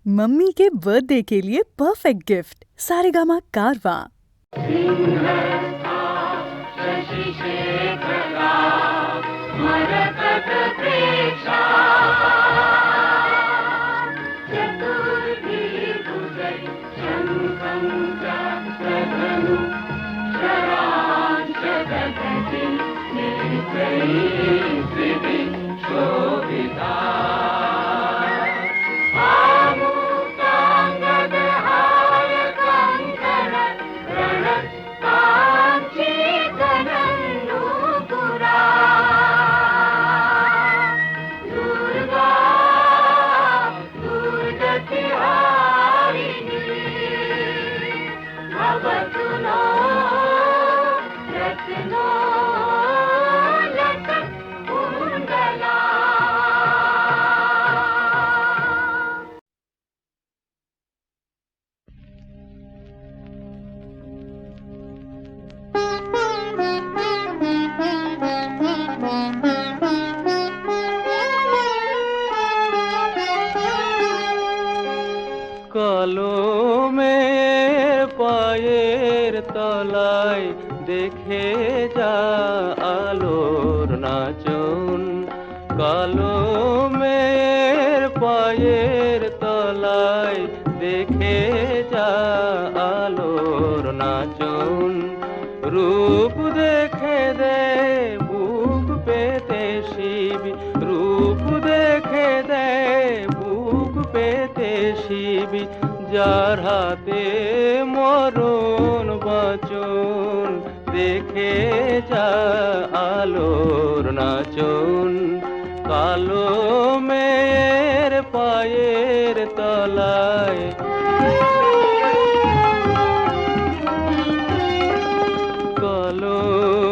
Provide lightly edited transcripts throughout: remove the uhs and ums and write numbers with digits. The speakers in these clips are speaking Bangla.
मम्मी के बर्थडे के लिए परफेक्ट गिफ्ट सारेगामा कारवा। কলমের পায়ের তলায় দেখে যা আলোর নাচন, কলমের পায়ের তলায় দেখে যা আলোর নাচন। রূপ দেখে দে বুক পেতে শিব, রূপ দেখে দে বুক পেতে শিব, যার হাতে মরণ বাঁচন দেখে যা আলোর নাচন। কালো মেয়ের পায়ের তলায়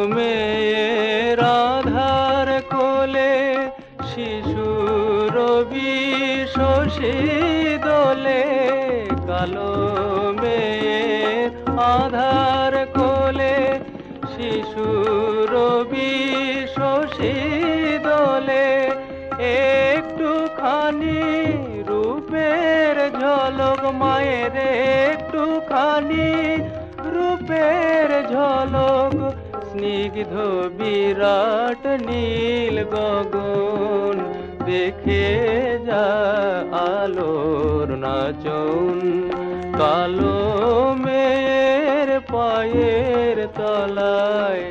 কলমের আধার কোলে শিশুর বিশোষী দোলে, কলমের আধার কোলে শিশুর বিশোষী দোলে, একটুখানি রূপের ঝলক মায়ের, একটুখানি রূপের ঝলক, স্নিগ্ধ বিরাট নীল গগন দেখে যা আলোর নাচন। কালো মেয়ের পায়ের তলায়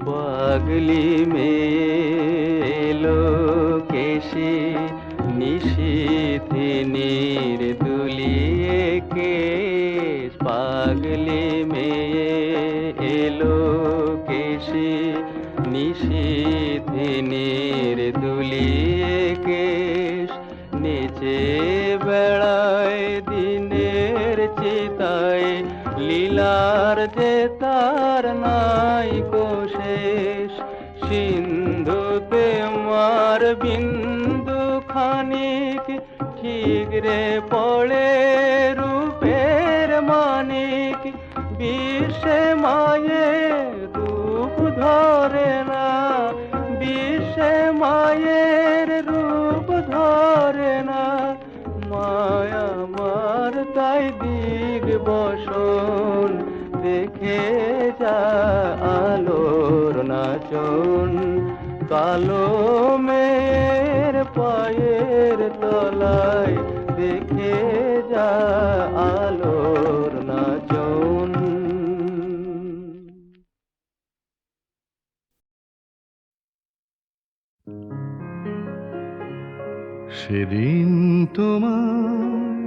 পাগলি মেয়ে এলো কেশে, নিশীথিনীর দুলিয়ে কেশ, পাগলি মেয়ে এলো কেশে, নিশীথিনীর দুলিয়ে কেশ, নেচে বেড়ায় দিনের চিতায়, লীলার যে তার নাই কোশেষ, সিন্ধুতে মার বিন্দু খানিক ঠিকরে পড়ে রূপের মানিক, বিশ্বে মায়ের রূপ ধরে না, বিশ্বে মায়ের রূপ ধরে না, মায়া মার তাই দিগ বসন দেখে যা আলোর নাচন। কালো মেয়ের পায়ের তলায় দেখে যা আলোর নাচন। সেদিন তোমায়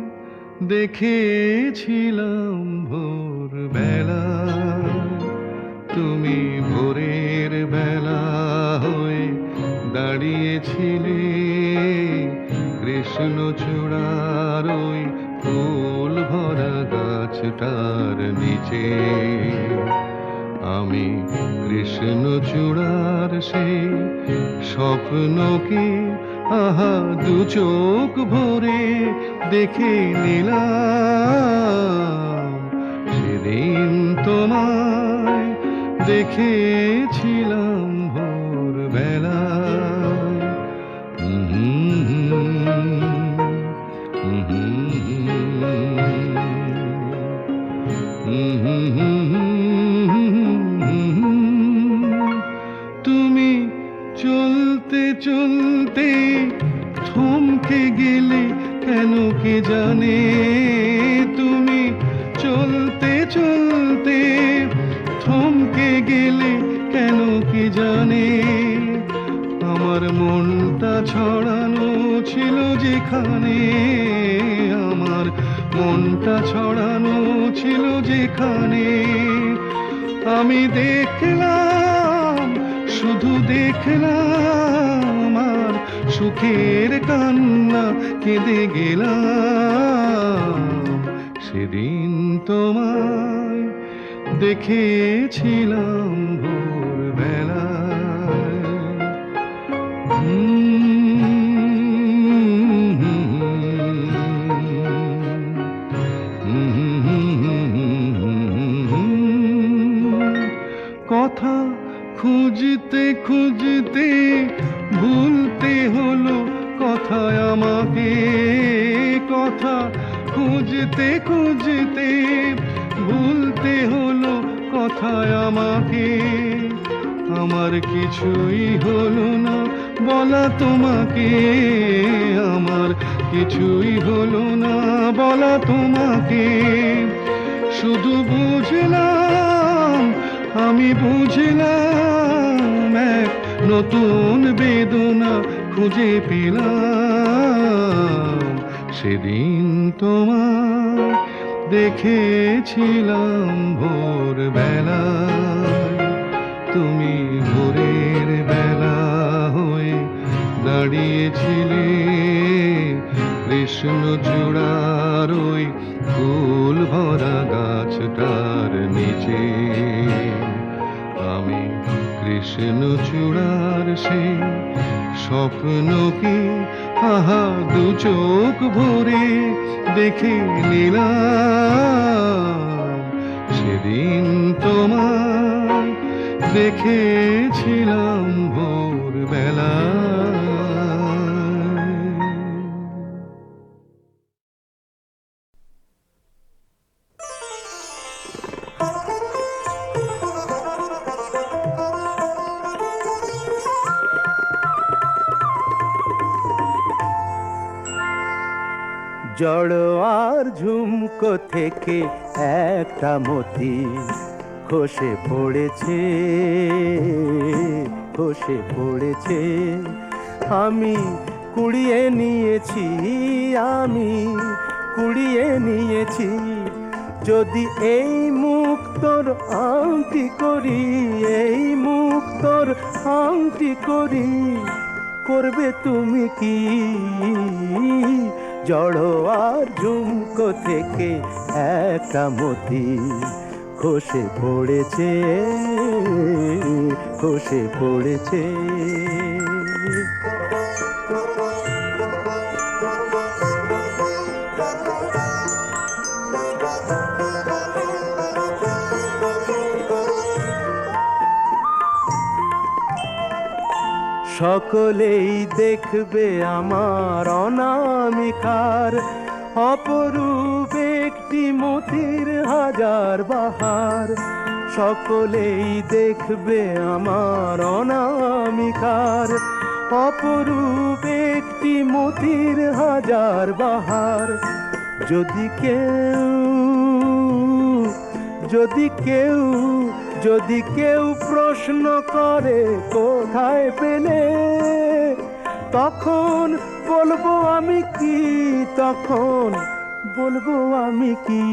দেখেছিলাম ভোরবেলা, তুমি ভোরের বেলা হয়ে দাঁড়িয়েছিলে কৃষ্ণচূড়ার ওই ফুল ভরা গাছটার নিচে। আমি কৃষ্ণচূড়ার সেই স্বপ্নকে আহা দু চোখ ভরে দেখে নিলাম। সেদিন তোমায় দেখেছিলাম ভোরবেলায়। চলতে চলতে থমকে গেলে কেন কে জানে, তুমি চলতে চলতে থমকে গেলে কেন কে জানে। আমার মনটা ছড়ানো ছিল যেখানে, আমার মনটা ছড়ানো ছিল যেখানে, আমি দেখলাম শুধু দেখলাম আর সুখের কান্না কেঁদে গেলাম। সেদিন তোমায় দেখেছিলাম ভোরবেলায়। কথা খুঁজতে খুঁজতে ভুলতে হলো কথায় আমাকে, কথা খুঁজতে খুঁজতে ভুলতে হলো কথায় আমাকে। আমার কিছুই হলো না বলা তোমাকে, আমার কিছুই হলো না বলা তোমাকে। শুধু বুঝলাম, আমি বুঝলাম এক নতুন বেদনা খুঁজে পেলাম। সেদিন তোমায় দেখেছিলাম ভোরবেলায়, তুমি ভোরের বেলা হয়ে দাঁড়িয়েছিলে কৃষ্ণচূড়ার ওই ফুল ভরা গাছটার নিচে। আমি কৃষ্ণচূড়ার সেই স্বপ্নকে আহা দু চোখ ভরে দেখে নিলাম। সেদিন তোমায় দেখেছিলাম ভোরবেলায়। জড়োয়ার ঝুমকো থেকে একটা মতি খসে পড়েছে, খসে পড়েছে। আমি কুড়িয়ে নিয়েছি, আমি কুড়িয়ে নিয়েছি। যদি এই মুক্তোর আংটি করি, এই মুক্তোর আংটি করি, করবে তুমি কি? জড়োয়ার ঝুমকো থেকে একটা মতি খসে পড়েছে, খসে পড়েছে। সকলেই দেখবে আমার অনামিকার অপরূপ একটি মতির হাজার বাহার। সকলেই দেখবে আমার অনামিকার অপরূপ একটি মতির হাজার বাহার। যদি কেউ, যদি কেউ, যদি কেউ প্রশ্ন করে কোথায় পেলে, তখন বলবো আমি কি, তখন বলবো আমি কি?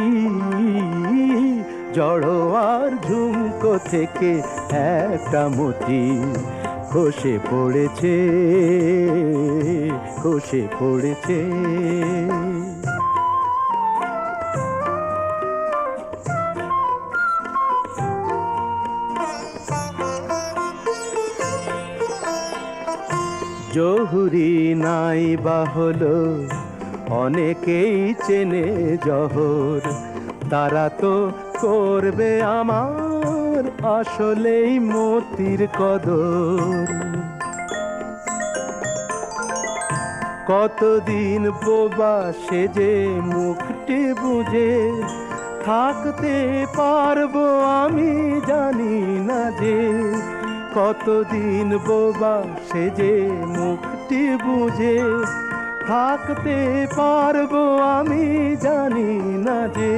জড়োয়ার ঝুমকো থেকে একটা মতি খসে পড়েছে, খসে পড়েছে। জহুরি নাই বা হলো অনেকেই চেনে জহর, তারা তো করবে আমার আসলেই মতির কদর। কতদিন বোবা সেজে মুখটি বুঝে থাকতে পারবো আমি জানি না যে, কতদিন বোবা সেজে মুখটি বুঝে থাকতে পারবো আমি জানি না যে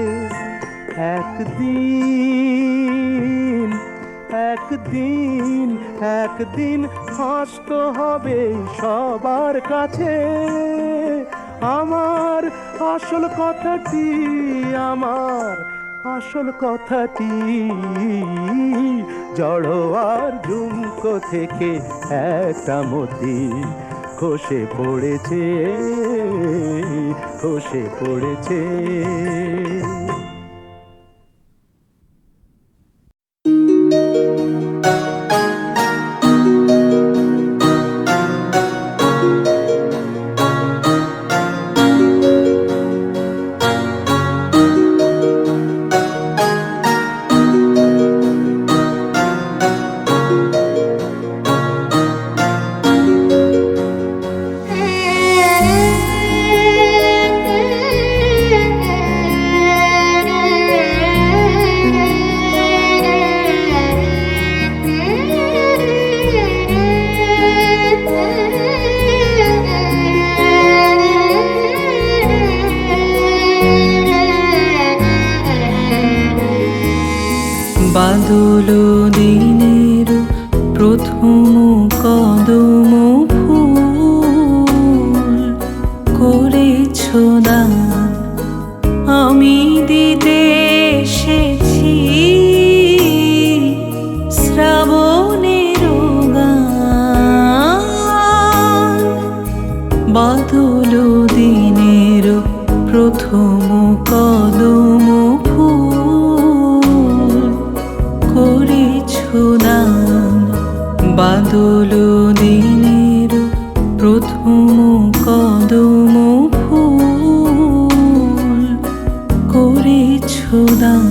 একদিন একদিন একদিন হাসতে হবে সবার কাছে আমার আসল কথাটি আমার আসল কথাটি জড়োয়ার ঝুমকো থেকে একটা মতি খসে পড়েছে খসে পড়েছে। বাদল দিনের প্রথম কদম ফুল করেছ দান আমি দিতে এসেছি শ্রাবণের গান। বাদল দিনের প্রথম কদম দান বাদল দিনের প্রথম কদম ফুল করেছ দান।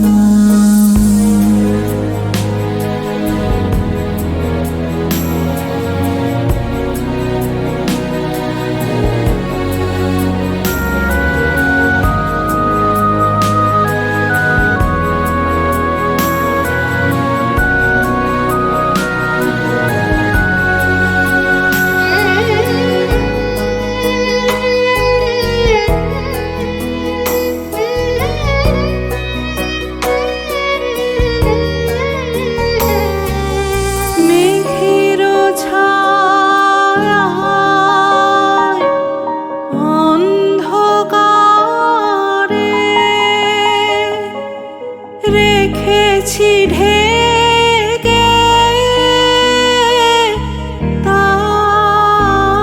রেখেছি ঢেকে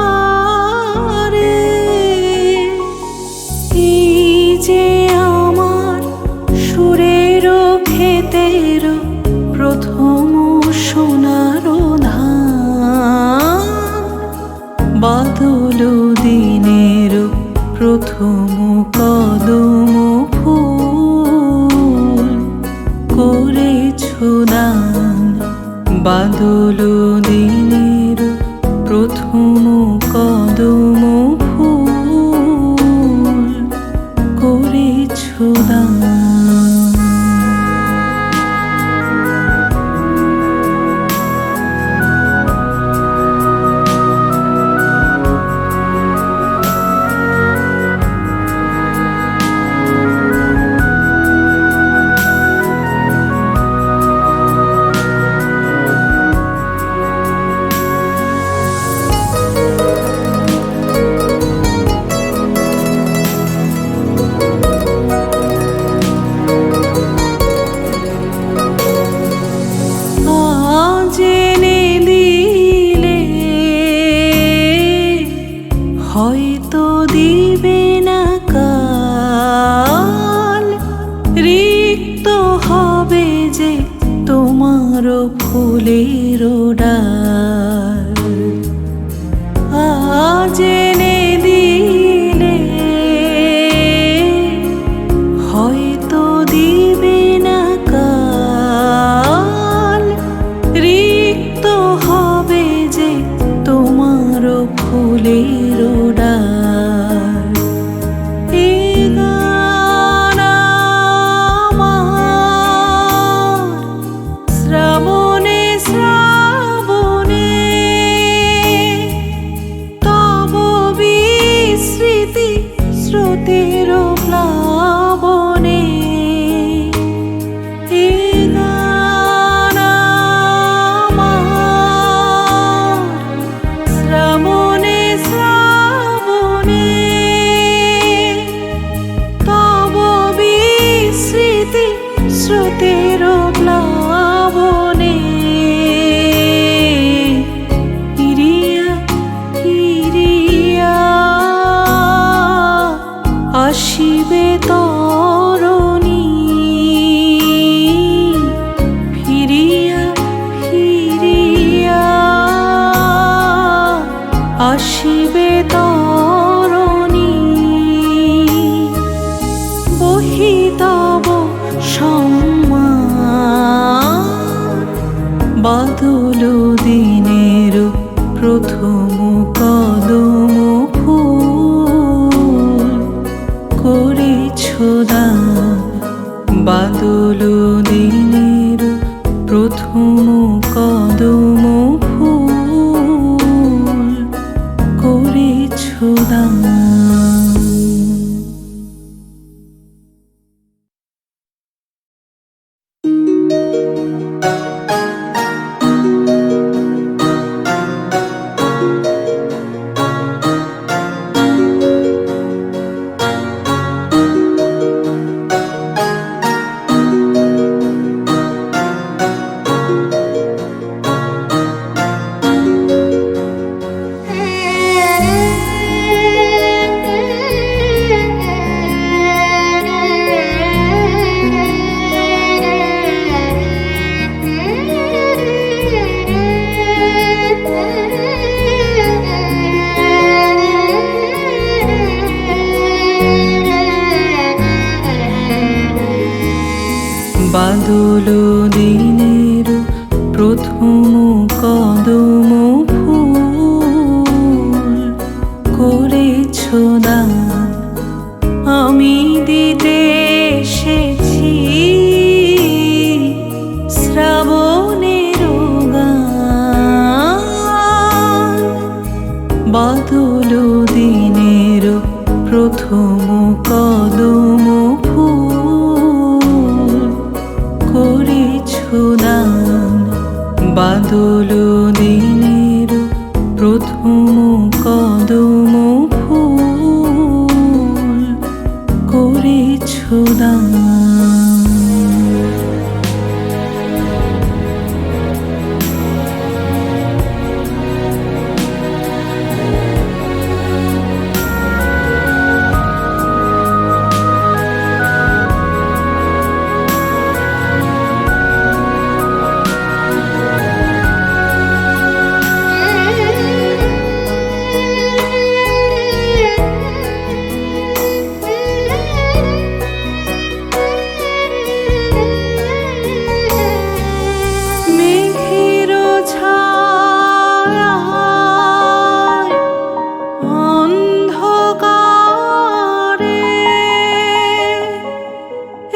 তারে এই যে আমার সুরের ক্ষেতের প্রথম সোনার ধান। বাদল দিনের প্রথম কদম ফুল করেছ দান বাদল দিনের প্রথম কদম ফুল করেছ দান। হয়তো দিবে না কাল রিক্ত হবে যে তোমার ফুলের ডাল। আজ এনে দিলে হয়তো দিবে না কাল রিক্ত হবে যে তোমার ফুলের ডাল। এ গান আমার শ্রাবণে শ্রাবণ আসিবে তরণী বহি তব সম্মান বাদল দিনের প্রথম কদম ফুল করেছ দান বাদল দিনের প্রথম কদম ফুল করেছ দান। বাদল দিনের প্রথম কদম ফুল করেছ দান আমি দিতে এসেছি শ্রাবণের গান বাদল দিনের প্রথম কদম করেছ দান বাদল দিনের প্রথম কদম ফুল করেছ দান।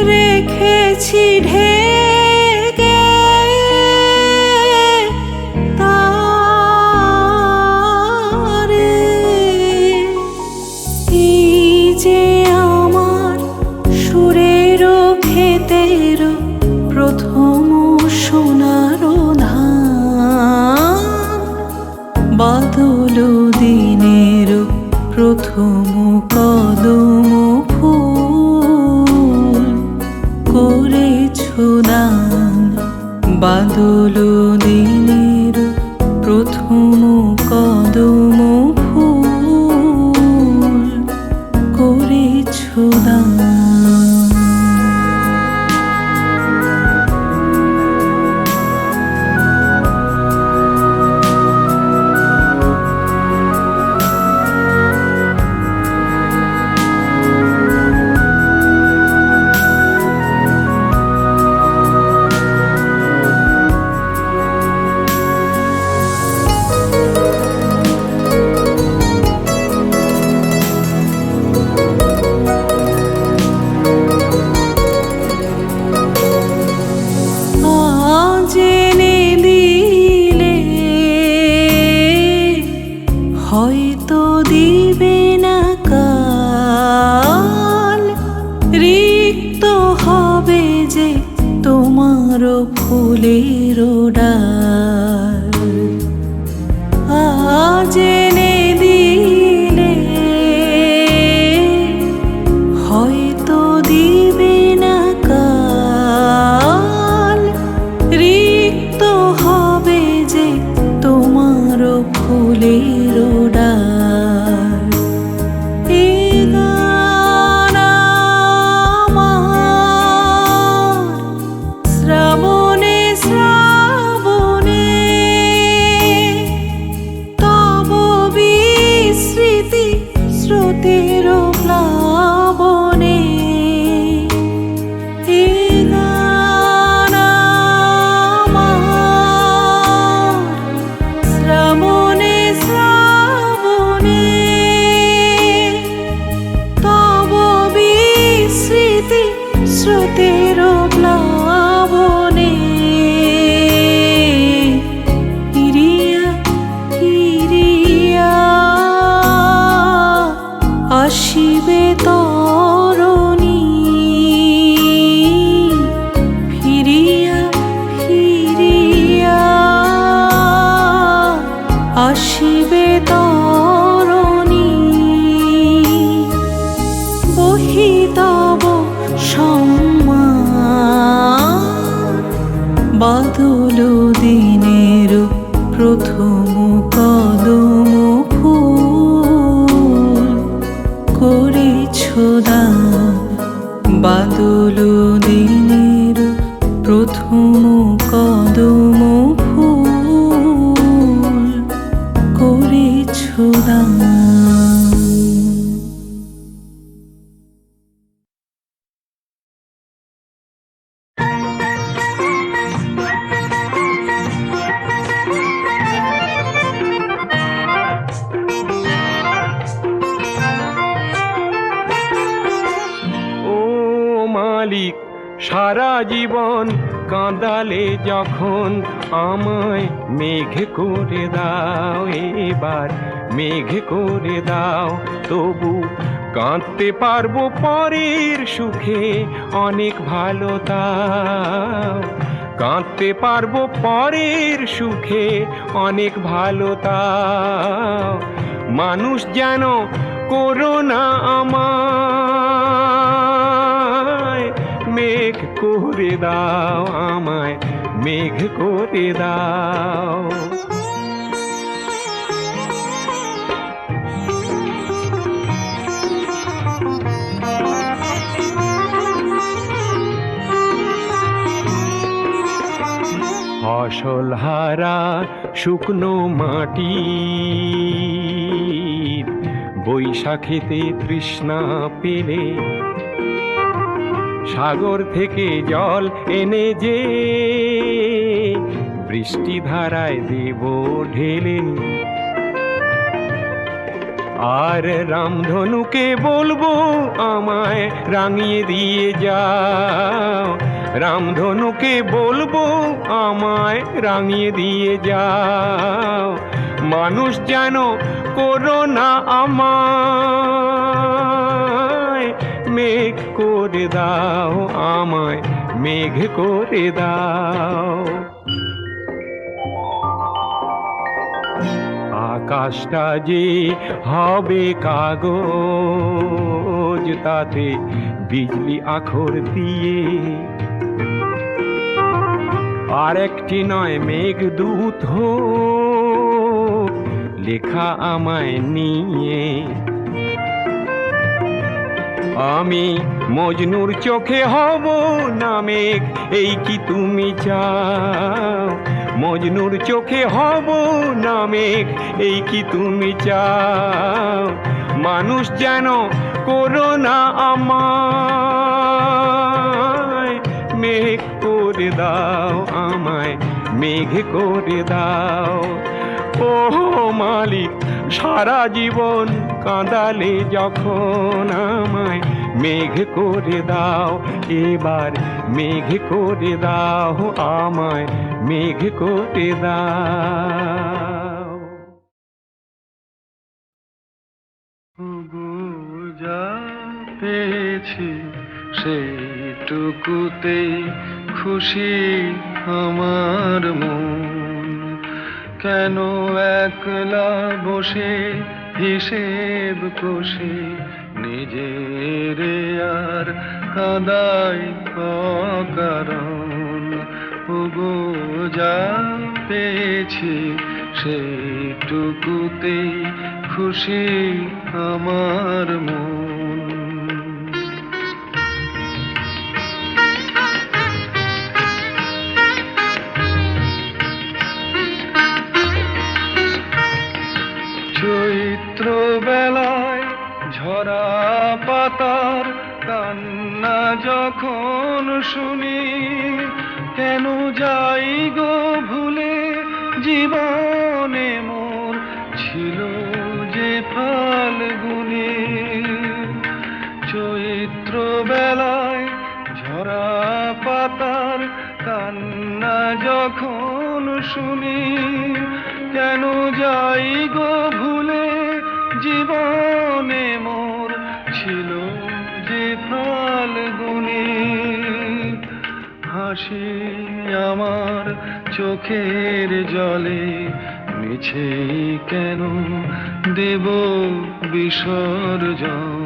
রেখেছি ঢেকে তারে এই যে আমার সুরের ক্ষেতের প্রথম সোনার ধান বাদল দিনের প্রথম কদম ফুল করেছ দান বাদল দিনের প্রথম কদম ফুল করেছ দান। হয়তো দিবে না কাল রিক্ত হবে যে তোমার ফুলের ডাল আজ এনে দিলে হয়তো দিবে না কাল রিক্ত হবে যে তোমার ফুলের ডাল এ গান আমার শ্রাবণে শ্রাবণে তব আসিবে তরণী ফিরিয়া ফিরিয়া আসিবে তরণী বহি তব সম্মান বাদল দিনের প্রথম কদম ফুল করেছ দান বাদল দিনের প্রথম কদম ফুল করেছ দান। মালিক সারা জীবন কাঁদালে যখন আমায় মেঘ করে দাও, এবার মেঘ করে দাও। তবু কাঁদতে পারবো পরের সুখে অনেক ভালো তাও, কাঁদতে পারবো পরের সুখে অনেক ভালো তাও। মানুষ যেন করো না আমায় মেঘ করে দাও, আমায় মেঘ করে দাও। ফসল হারা শুকনো মাটি বৈশাখেতে তৃষ্ণা পেলে সাগর থেকে জল এনে যে বৃষ্টি ধারায় দেব ঢেলে। আর রামধনুকে বলবো আমায় রাঙিয়ে দিয়ে যাও, রামধনুকে বলবো আমায় রাঙিয়ে দিয়ে যাও। মানুষ যেন করো না আমায় মেঘ করে দাও, আমায় মেঘ করে দাও। আকাশটা যে হবে কাগজ তাতে বিজলি আখর দিয়ে, আর একটি নয় মেঘদূত হোক লেখা আমায় নিয়ে। আমি মজনুর চোখে হব না মেঘ, এই কি তুমি চাও? মজনুর চোখে হব না মেঘ, এই কি তুমি চাও? মানুষ যেন করো না আমায় মেঘ করে দাও, আমায় মেঘ করে দাও। ও মালিক সারা জীবন কাঁদালে যখন আমায় মেঘ করে দাও, এবার মেঘ করে দাও, আমায় মেঘ করে দাও। যা পেয়েছি সেইটুকুতে খুশি আমার মন, কেন একলা বসে হিসেব কষে নিজের আর কাদাই অকারণ। ওগো যা পেয়েছি সেইটুকুতে খুশি আমার মন। চৈত্র বেলায় ঝরা পাতার কান্না যখন শুনি, কেন যাই গো ভুলে জীবনে মোর ছিল যে ফাল্গুনে। চৈত্র বেলায় ঝরা পাতার কান্না যখন শুনি, কেন যাই গো ভুলে জীবনে মোর ছিল যে ফাল্গুনে, হাসি আমার চোখের জলে, মিছে কেন দেব বিসর্জন।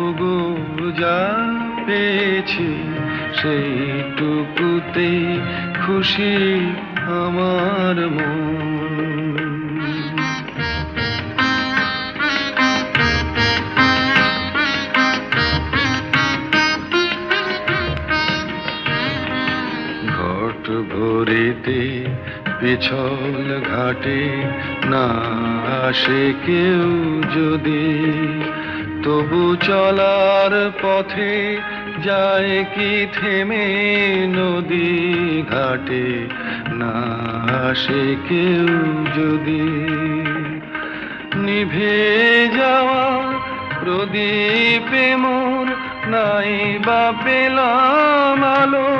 ওগো যা পেয়েছি সেইটুকুতে খুশি আমার মন। ঘট ভরিতে পিছল ঘাটে না আসে কেউ যদি, তবু চলার পথে যায় কি থেমে নদী ঘাটে না আসে কেউ যদি। নিভে যাওয়া প্রদীপে মোর নাই বা পেলাম আলো,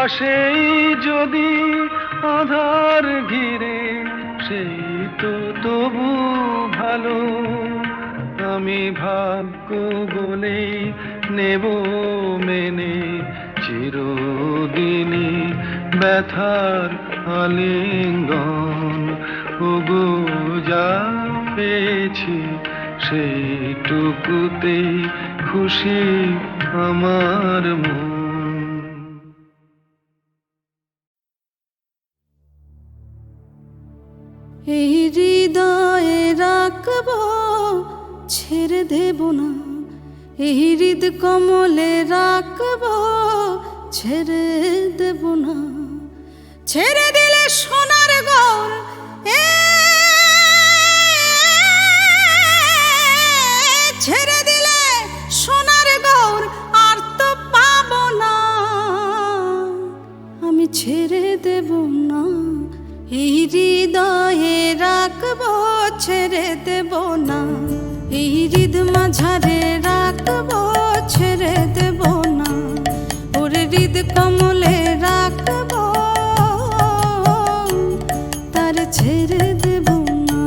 আসেই যদি আধার ঘিরে সেই তো তবু ভালো। আমি ভাগ্য বলেই নেব মেনে চিরদিনই ব্যথার আলিঙ্গন। ওগো যা পেয়েছি সেইটুকুতেই খুশি আমার মন। এই হৃদয়ে রাখবো ছেড়ে দেব না, এই হৃদ কমলে রাখবো ছেড়ে দেব না। ছেড়ে দিলে সোনার গৌর ছেড়ে দিলে সোনার গৌর আর তো পাবো না, আমি ছেড়ে দেব না। এই হৃদয়ে রাখবো ছেড়ে দেব না, এই হৃদ মাঝারে রাখবো ছেড়ে দেব না। ওর হৃদ কমলে রাখবো তার ছেড়ে দেব না।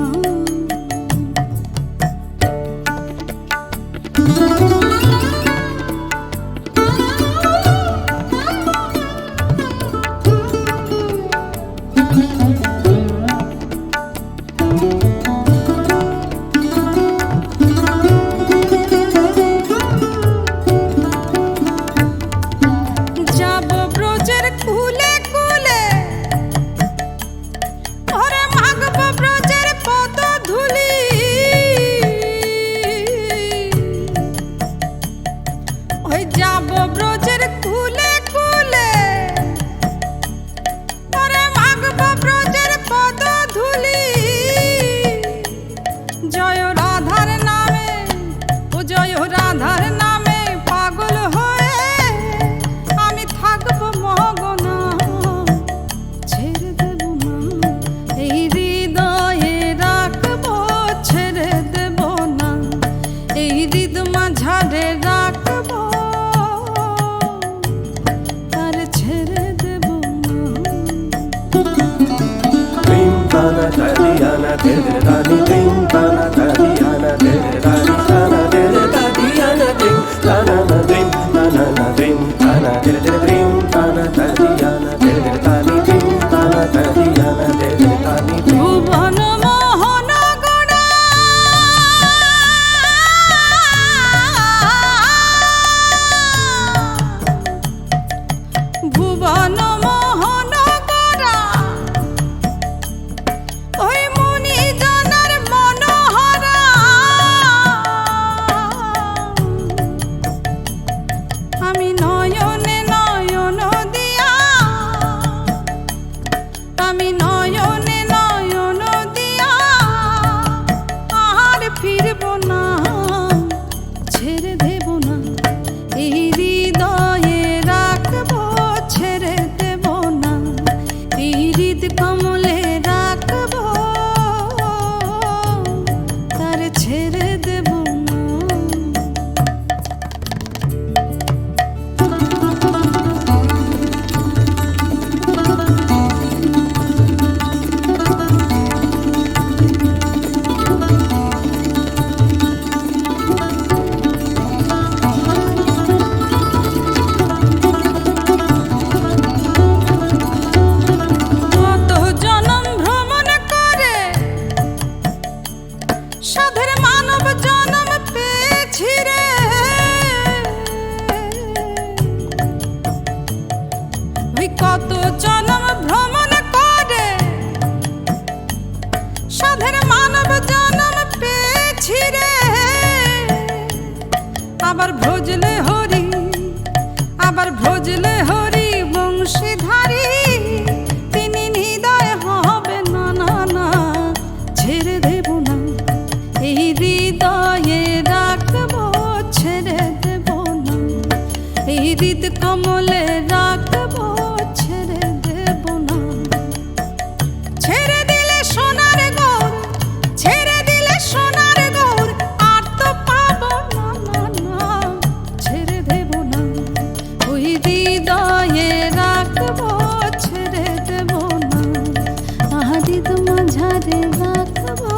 ওই মুনি জানার মনোহরা সাধের মানব জন্ম পেয়েছি রে, ওই কত জন্ম ভ্রমণ করে সাধের মানব জন্ম পেয়েছি রে। আবার ভজলে হরি, আবার ভজলে হরি বংশীধারী, তিনি হৃদয় হবে না না না, ছেড়ে দেব না এই হৃদয়ে রাখবো, ছেড়ে দেব না এই হৃদ কমলে রাখবো, ছেড়ে দেব না। ছেড়ে দিলে সোনার গৌর, ছেড়ে দিলে সোনার গৌর, আর তো পাবো না না না, ছেড়ে দেব না ওই হৃদয়ে রাখবো, ছেড়ে দেব না হৃদ মাঝারে রাখবো,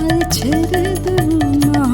আর ছেড়ে দেব না।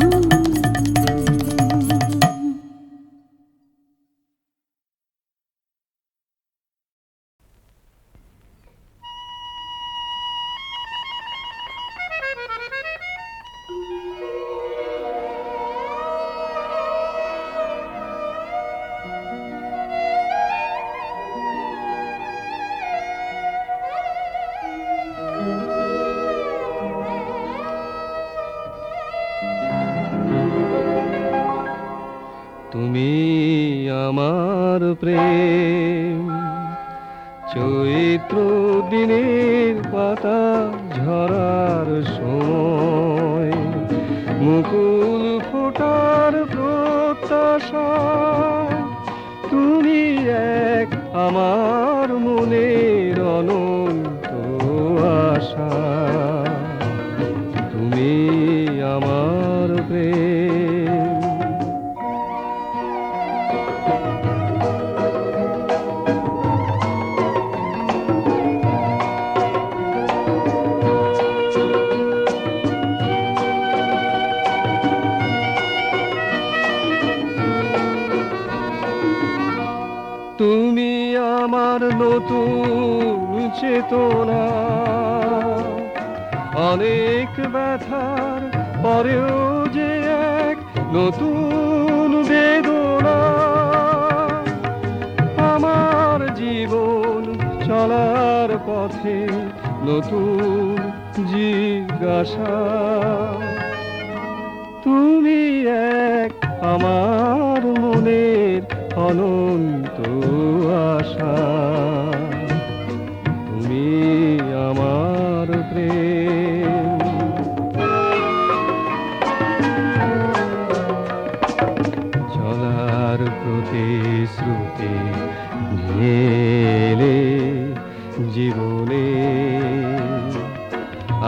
তুমি আমার প্রেম, চৈত্র দিনের পাতা ঝরার সময়, মুকুল ফোটার প্রত্যাশা, তুমি এক আমার মনের অনন্ত আশা, তুমি আমার প্রেম। তুমি আমার নতুন চেতনা, অনেক ব্যথার পরেও যে এক নতুন বেদনা, আমার জীবন চলার পথে নতুন জিজ্ঞাসা, তুমি এক আমার মনের অনন্ত আশা, তুমি আমার প্রেম। চলার প্রতিশ্রুতি নিয়ে এলে জীবনে,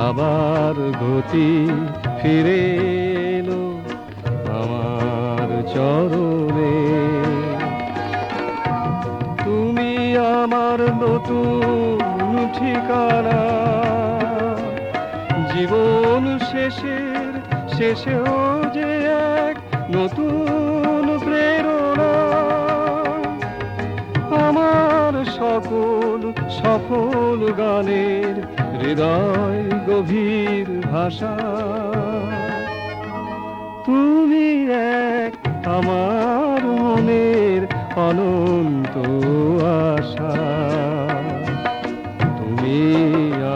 আবার গতি ফিরে এলো আমার চরণে, তুমি আমার নতুন ঠিকানা, জীবন শেষেও যে এক নতুন প্রেরণা, আমার সকল সফল গানের হৃদয় গভীর ভাষা, তুমি এক আমার মনের অনন্ত আশা, তুমি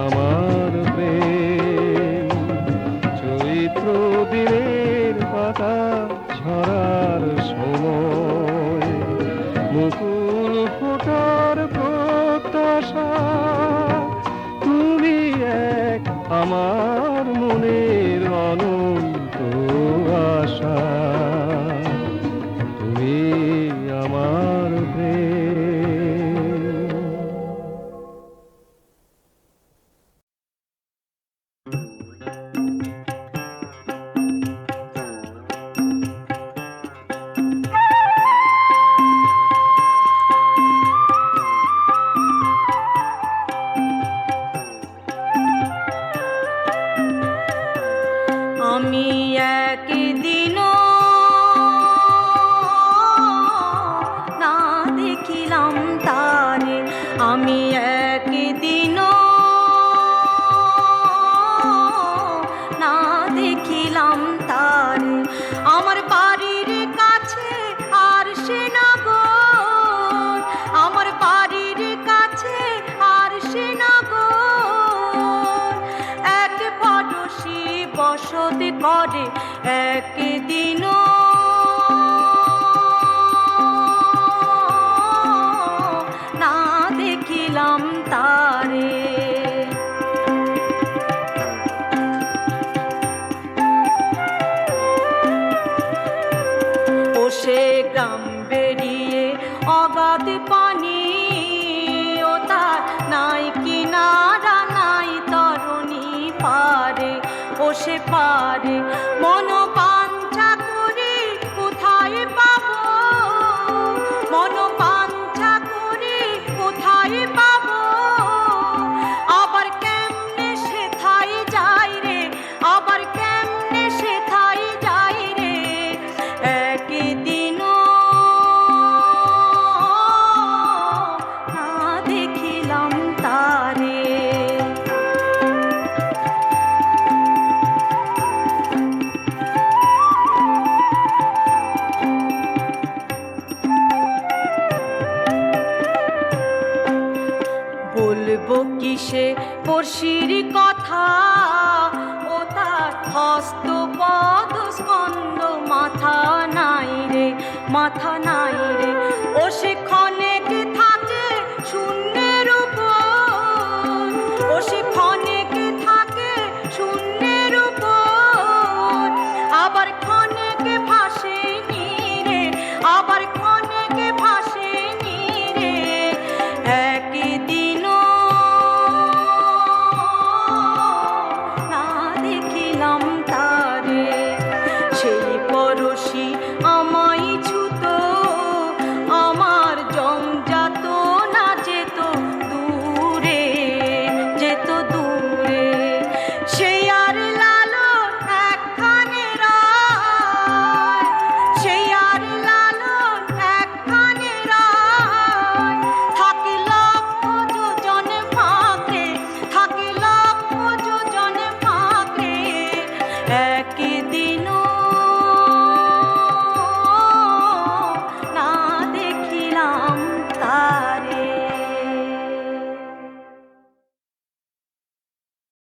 আমার প্রেম। চৈত্র দিনের পাতা ঝরার সময়, মুকুল ফোটার প্রত্যাশা, তুমি এক আমার মনের অনন্ত আশা, তুমি আমার প্রেম। আমি একদিনও না দেখিলাম তারে, আমি একদিনও রসদ করে একদিনও না দেখিলাম তারে। ও সে গ্রাম বেরিয়ে অগাধ পানি, ও তার নাই কিনারা নাই তরণী পারে, ও সে পারে মনোবাঞ্ছা করি কোথায় পাবো, মনোবাঞ্ছা করি কোথায় পাবো, আবার কেমনে সেথায় যাই রে, আবার কেমনে সেথায় যাই রে, একদিনও না দেখিলাম তারে। বলবো কিসে পড়শির কথা, ও তার হস্ত পদ স্কন্দ মাথা নাই রে, মাথা নাই রে, ও সে